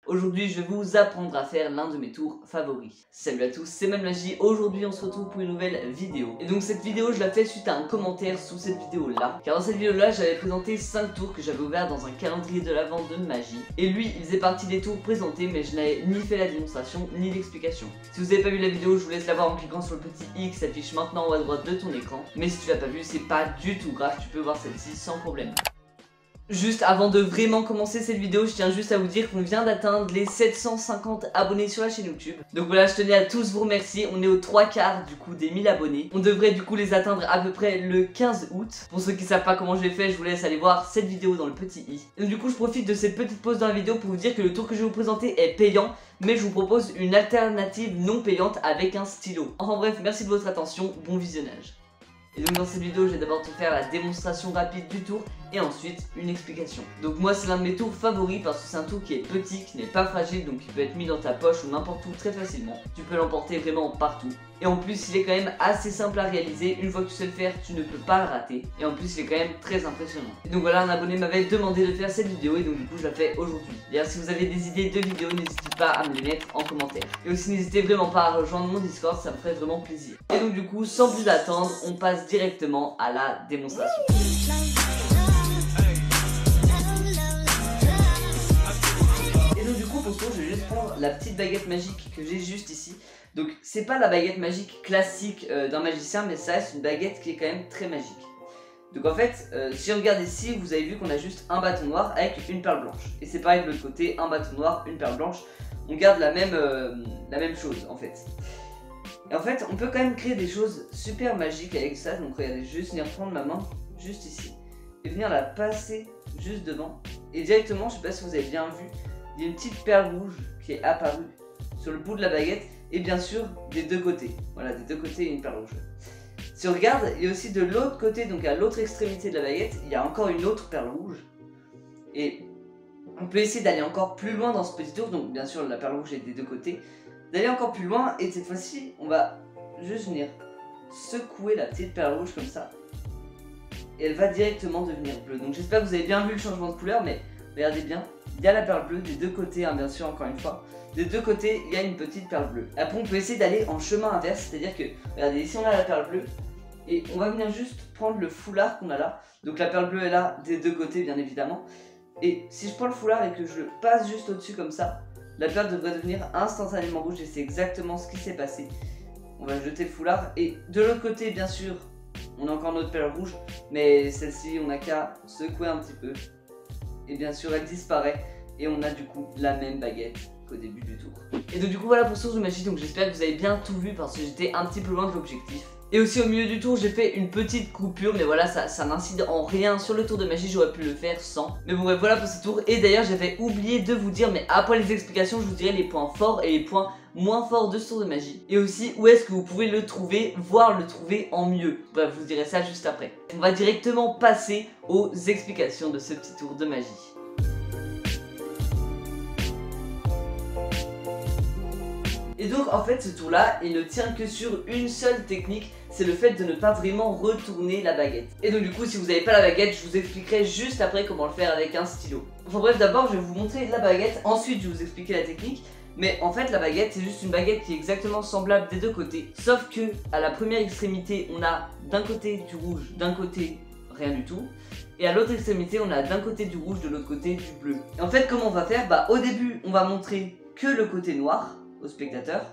Aujourd'hui je vais vous apprendre à faire l'un de mes tours favoris. Salut à tous, c'est Magie. Aujourd'hui on se retrouve pour une nouvelle vidéo. Et donc cette vidéo je la fais suite à un commentaire sous cette vidéo là. Car dans cette vidéo là j'avais présenté 5 tours que j'avais ouverts dans un calendrier de l'avent de magie. Et lui il faisait partie des tours présentés mais je n'avais ni fait la démonstration ni l'explication. Si vous n'avez pas vu la vidéo je vous laisse la voir en cliquant sur le petit i qui s'affiche maintenant en haut à droite de ton écran. Mais si tu l'as pas vu c'est pas du tout grave, tu peux voir celle-ci sans problème. Juste avant de vraiment commencer cette vidéo, je tiens juste à vous dire qu'on vient d'atteindre les 750 abonnés sur la chaîne YouTube. Donc voilà, je tenais à tous vous remercier, on est aux 3/4 du coup des 1000 abonnés. On devrait du coup les atteindre à peu près le 15 août. Pour ceux qui savent pas comment je l'ai fait, je vous laisse aller voir cette vidéo dans le petit i. Et donc du coup je profite de cette petite pause dans la vidéo pour vous dire que le tour que je vais vous présenter est payant, mais je vous propose une alternative non payante avec un stylo. Enfin bref, merci de votre attention, bon visionnage. Et donc dans cette vidéo je vais d'abord te faire la démonstration rapide du tour et ensuite une explication. Donc moi c'est l'un de mes tours favoris parce que c'est un tour qui est petit, qui n'est pas fragile, donc qui peut être mis dans ta poche ou n'importe où très facilement. Tu peux l'emporter vraiment partout. Et en plus il est quand même assez simple à réaliser, une fois que tu sais le faire tu ne peux pas le rater. Et en plus il est quand même très impressionnant. Et donc voilà, un abonné m'avait demandé de faire cette vidéo et donc du coup je la fais aujourd'hui. D'ailleurs si vous avez des idées de vidéos n'hésitez pas à me les mettre en commentaire. Et aussi n'hésitez vraiment pas à rejoindre mon Discord, ça me ferait vraiment plaisir. Et donc du coup sans plus attendre, on passe directement à la démonstration. Pour ce tour, je vais juste prendre la petite baguette magique que j'ai juste ici. Donc c'est pas la baguette magique classique d'un magicien, mais ça reste une baguette qui est quand même très magique. Donc en fait, si on regarde ici, vous avez vu qu'on a juste un bâton noir avec une perle blanche. Et c'est pareil de l'autre côté, un bâton noir, une perle blanche. On garde la même chose en fait. Et en fait, on peut quand même créer des choses super magiques avec ça. Donc regardez, juste venir prendre ma main juste ici et venir la passer juste devant. Et directement, je sais pas si vous avez bien vu, il y a une petite perle rouge qui est apparue sur le bout de la baguette et bien sûr des deux côtés. Voilà, des deux côtés il y a une perle rouge. Si on regarde, il y a aussi de l'autre côté, donc à l'autre extrémité de la baguette, il y a encore une autre perle rouge. Et on peut essayer d'aller encore plus loin dans ce petit tour, donc bien sûr la perle rouge est des deux côtés. D'aller encore plus loin et cette fois-ci, on va juste venir secouer la petite perle rouge comme ça. Et elle va directement devenir bleue. Donc j'espère que vous avez bien vu le changement de couleur, mais regardez bien. Il y a la perle bleue des deux côtés, hein, bien sûr, encore une fois. Des deux côtés, il y a une petite perle bleue. Après, on peut essayer d'aller en chemin inverse, c'est-à-dire que, regardez, ici on a la perle bleue. Et on va venir juste prendre le foulard qu'on a là. Donc la perle bleue est là, des deux côtés, bien évidemment. Et si je prends le foulard et que je le passe juste au-dessus comme ça, la perle devrait devenir instantanément rouge et c'est exactement ce qui s'est passé. On va jeter le foulard et de l'autre côté, bien sûr, on a encore notre perle rouge. Mais celle-ci, on n'a qu'à secouer un petit peu. Et bien sûr elle disparaît et on a du coup la même baguette qu'au début du tour. Et donc du coup voilà pour ce tour de magie, donc j'espère que vous avez bien tout vu parce que j'étais un petit peu loin de l'objectif. Et aussi au milieu du tour j'ai fait une petite coupure, mais voilà ça n'incide en rien sur le tour de magie, j'aurais pu le faire sans. Mais bon bref, voilà pour ce tour. Et d'ailleurs j'avais oublié de vous dire, mais après les explications je vous dirai les points forts et les points moins forts de ce tour de magie. Et aussi où est-ce que vous pouvez le trouver, voire le trouver en mieux. Bref, je vous dirai ça juste après. On va directement passer aux explications de ce petit tour de magie. Et donc en fait ce tour là il ne tient que sur une seule technique, c'est le fait de ne pas vraiment retourner la baguette. Et donc du coup si vous n'avez pas la baguette je vous expliquerai juste après comment le faire avec un stylo. Enfin bref, d'abord je vais vous montrer la baguette, ensuite je vais vous expliquer la technique. Mais en fait la baguette c'est juste une baguette qui est exactement semblable des deux côtés. Sauf que à la première extrémité on a d'un côté du rouge, d'un côté rien du tout. Et à l'autre extrémité on a d'un côté du rouge, de l'autre côté du bleu. Et en fait comment on va faire, bah au début on va montrer que le côté noir au spectateur.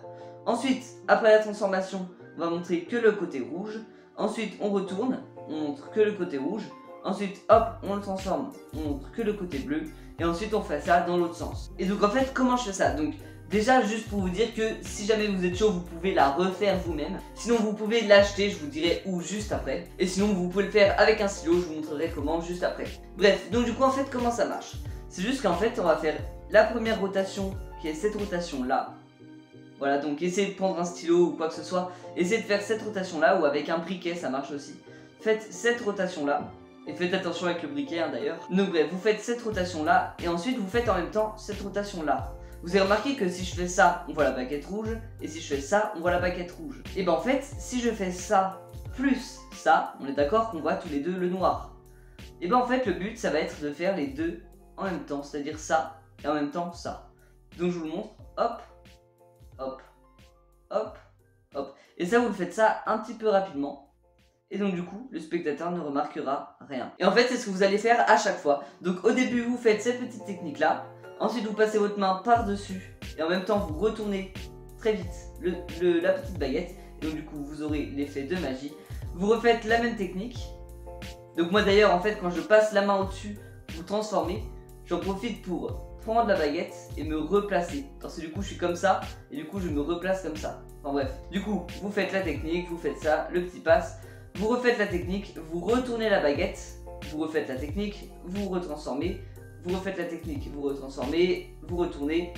Ensuite, après la transformation, on va montrer que le côté rouge. Ensuite, on retourne, on montre que le côté rouge. Ensuite, hop, on le transforme, on montre que le côté bleu. Et ensuite, on fait ça dans l'autre sens. Et donc, en fait, comment je fais ça? Donc, déjà, juste pour vous dire que si jamais vous êtes chaud, vous pouvez la refaire vous-même. Sinon, vous pouvez l'acheter, je vous dirai où juste après. Et sinon, vous pouvez le faire avec un stylo, je vous montrerai comment juste après. Bref, donc du coup, en fait, comment ça marche? C'est juste qu'en fait, on va faire la première rotation, qui est cette rotation-là. Voilà, donc essayez de prendre un stylo ou quoi que ce soit. Essayez de faire cette rotation là ou avec un briquet, ça marche aussi. Faites cette rotation là. Et faites attention avec le briquet hein, d'ailleurs. Donc bref, vous faites cette rotation là. Et ensuite vous faites en même temps cette rotation là. Vous avez remarqué que si je fais ça, on voit la baguette rouge. Et si je fais ça, on voit la baguette rouge. Et ben en fait, si je fais ça plus ça, on est d'accord qu'on voit tous les deux le noir. Et ben en fait, le but ça va être de faire les deux en même temps. C'est-à-dire ça et en même temps ça. Donc je vous le montre, hop, hop, hop, hop. Et ça vous le faites ça un petit peu rapidement. Et donc du coup, le spectateur ne remarquera rien. Et en fait, c'est ce que vous allez faire à chaque fois. Donc au début, vous faites cette petite technique là. Ensuite, vous passez votre main par-dessus. Et en même temps, vous retournez très vite la petite baguette. Et donc du coup, vous aurez l'effet de magie. Vous refaites la même technique. Donc moi d'ailleurs, en fait, quand je passe la main au-dessus, vous transformez. J'en profite pour prendre la baguette et me replacer. Parce que du coup, je suis comme ça. Et du coup, je me replace comme ça. Enfin bref. Du coup, vous faites la technique, vous faites ça, le petit passe. Vous refaites la technique, vous retournez la baguette, vous refaites la technique, vous retransformez, vous refaites la technique, vous retransformez, vous retournez,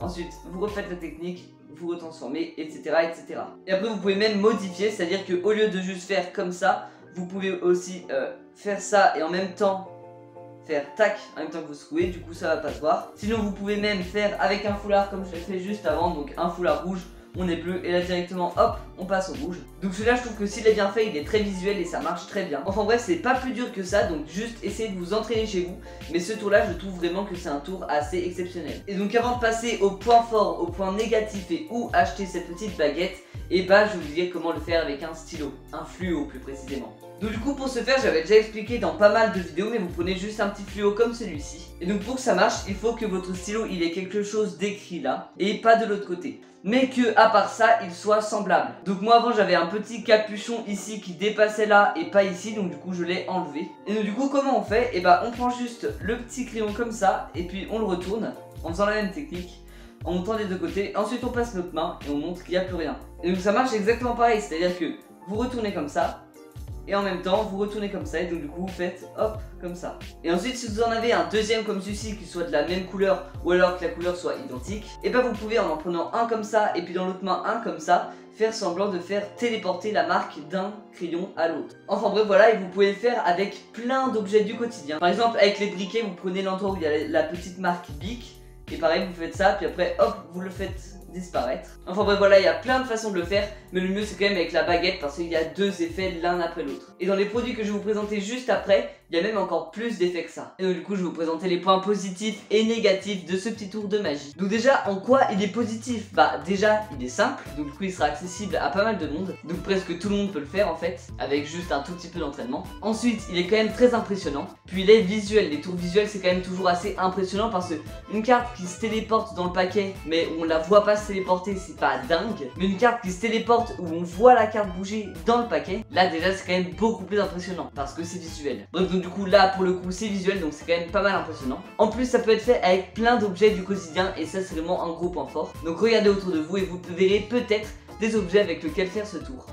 ensuite vous refaites la technique, vous retransformez, etc. etc. Et après vous pouvez même modifier, c'est-à-dire qu'au lieu de juste faire comme ça, vous pouvez aussi faire ça et en même temps faire tac, en même temps que vous secouez, du coup ça va pas se voir. Sinon vous pouvez même faire avec un foulard comme je l'ai fait juste avant, donc un foulard rouge. On est bleu et là directement hop on passe au rouge. Donc celui-là je trouve que s'il est bien fait il est très visuel et ça marche très bien. Enfin bref c'est pas plus dur que ça, donc juste essayez de vous entraîner chez vous. Mais ce tour là je trouve vraiment que c'est un tour assez exceptionnel. Et donc avant de passer au point fort, au point négatif et où acheter cette petite baguette, et bah je vais vous dire comment le faire avec un stylo, un fluo plus précisément. Donc du coup pour ce faire j'avais déjà expliqué dans pas mal de vidéos, mais vous prenez juste un petit fluo comme celui-ci. Et donc pour que ça marche il faut que votre stylo il ait quelque chose d'écrit là et pas de l'autre côté. Mais que à part ça il soit semblable. Donc moi avant j'avais un petit capuchon ici qui dépassait là et pas ici, donc du coup je l'ai enlevé. Et donc du coup comment on fait? Et bah on prend juste le petit crayon comme ça et puis on le retourne en faisant la même technique, en montant des deux côtés. Ensuite on passe notre main et on montre qu'il n'y a plus rien. Et donc ça marche exactement pareil, c'est à dire que vous retournez comme ça et en même temps vous retournez comme ça et donc du coup vous faites hop comme ça. Et ensuite si vous en avez un deuxième comme celui-ci qui soit de la même couleur ou alors que la couleur soit identique, et ben vous pouvez en prenant un comme ça et puis dans l'autre main un comme ça faire semblant de faire téléporter la marque d'un crayon à l'autre. Enfin bref voilà, et vous pouvez le faire avec plein d'objets du quotidien. Par exemple avec les briquets vous prenez l'endroit où il y a la petite marque Bic et pareil vous faites ça puis après hop vous le faites disparaître. Enfin bref voilà, il y a plein de façons de le faire, mais le mieux c'est quand même avec la baguette parce qu'il y a deux effets l'un après l'autre. Et dans les produits que je vais vous présenter juste après, il y a même encore plus d'effets que ça. Et donc du coup je vais vous présenter les points positifs et négatifs de ce petit tour de magie. Donc déjà en quoi il est positif? Bah déjà il est simple, donc du coup il sera accessible à pas mal de monde, donc presque tout le monde peut le faire en fait, avec juste un tout petit peu d'entraînement. Ensuite il est quand même très impressionnant, puis il est visuel, les tours visuels c'est quand même toujours assez impressionnant parce que une carte qui se téléporte dans le paquet mais on la voit pas se téléporter c'est pas dingue, mais une carte qui se téléporte où on voit la carte bouger dans le paquet, là déjà c'est quand même beaucoup plus impressionnant parce que c'est visuel. Bref donc du coup là pour le coup c'est visuel donc c'est quand même pas mal impressionnant. En plus ça peut être fait avec plein d'objets du quotidien et ça c'est vraiment un gros point fort. Donc regardez autour de vous et vous verrez peut-être des objets avec lesquels faire ce tour.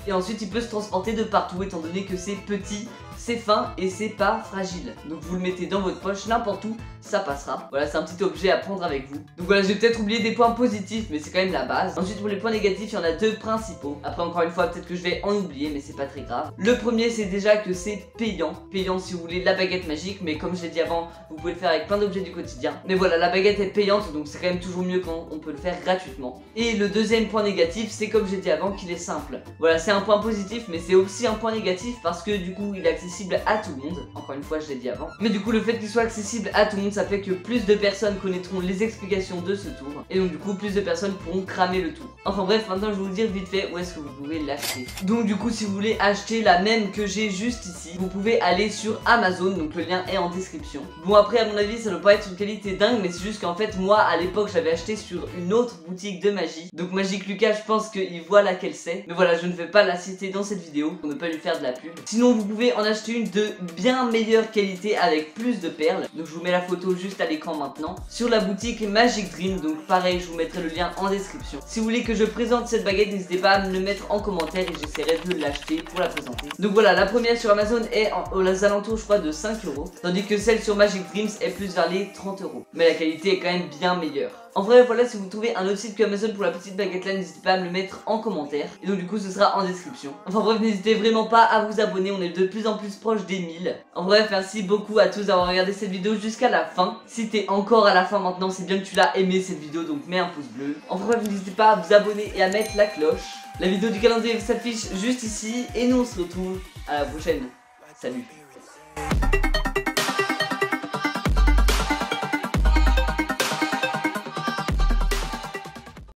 Et ensuite il peut se transporter de partout étant donné que c'est petit, c'est fin et c'est pas fragile. Donc vous le mettez dans votre poche n'importe où, ça passera. Voilà, c'est un petit objet à prendre avec vous. Donc voilà, j'ai peut-être oublié des points positifs mais c'est quand même la base. Ensuite pour les points négatifs, il y en a deux principaux. Après encore une fois peut-être que je vais en oublier mais c'est pas très grave. Le premier c'est déjà que c'est payant. Payant si vous voulez la baguette magique, mais comme je l'ai dit avant, vous pouvez le faire avec plein d'objets du quotidien. Mais voilà, la baguette est payante donc c'est quand même toujours mieux quand on peut le faire gratuitement. Et le deuxième point négatif c'est comme j'ai dit avant qu'il est simple. Voilà, c'est un point positif mais c'est aussi un point négatif parce que du coup il est accessible à tout le monde. Encore une fois je l'ai dit avant. Mais du coup le fait qu'il soit accessible à tout le monde ça fait que plus de personnes connaîtront les explications de ce tour. Et donc du coup plus de personnes pourront cramer le tour. Enfin bref, maintenant je vais vous dire vite fait où est-ce que vous pouvez l'acheter. Donc du coup si vous voulez acheter la même que j'ai juste ici, vous pouvez aller sur Amazon, donc le lien est en description. Bon après à mon avis ça ne doit pas être une qualité dingue, mais c'est juste qu'en fait moi à l'époque j'avais acheté sur une autre boutique de magie. Donc Magique Lucas je pense qu'il voit laquelle c'est. Mais voilà, je ne vais pas la citer dans cette vidéo pour ne pas lui faire de la pub. Sinon vous pouvez en acheter une de bien meilleure qualité avec plus de perles. Donc je vous mets la photo juste à l'écran maintenant. Sur la boutique Magic Dream, donc pareil je vous mettrai le lien en description. Si vous voulez que je présente cette baguette, n'hésitez pas à me le mettre en commentaire et j'essaierai de l'acheter pour la présenter. Donc voilà, la première sur Amazon est aux alentours je crois de 5 €, tandis que celle sur Magic Dreams est plus vers les 30 €. Mais la qualité est quand même bien meilleure. En vrai voilà, si vous trouvez un autre site que Amazon pour la petite baguette là, n'hésitez pas à me le mettre en commentaire. Et donc du coup ce sera en description. Enfin bref, n'hésitez vraiment pas à vous abonner, on est de plus en plus proche des 1000. En bref, merci beaucoup à tous d'avoir regardé cette vidéo jusqu'à la fin. Si t'es encore à la fin maintenant, c'est bien que tu l'as aimé cette vidéo, donc mets un pouce bleu. Enfin bref, n'hésitez pas à vous abonner et à mettre la cloche. La vidéo du calendrier s'affiche juste ici et nous on se retrouve à la prochaine. Salut.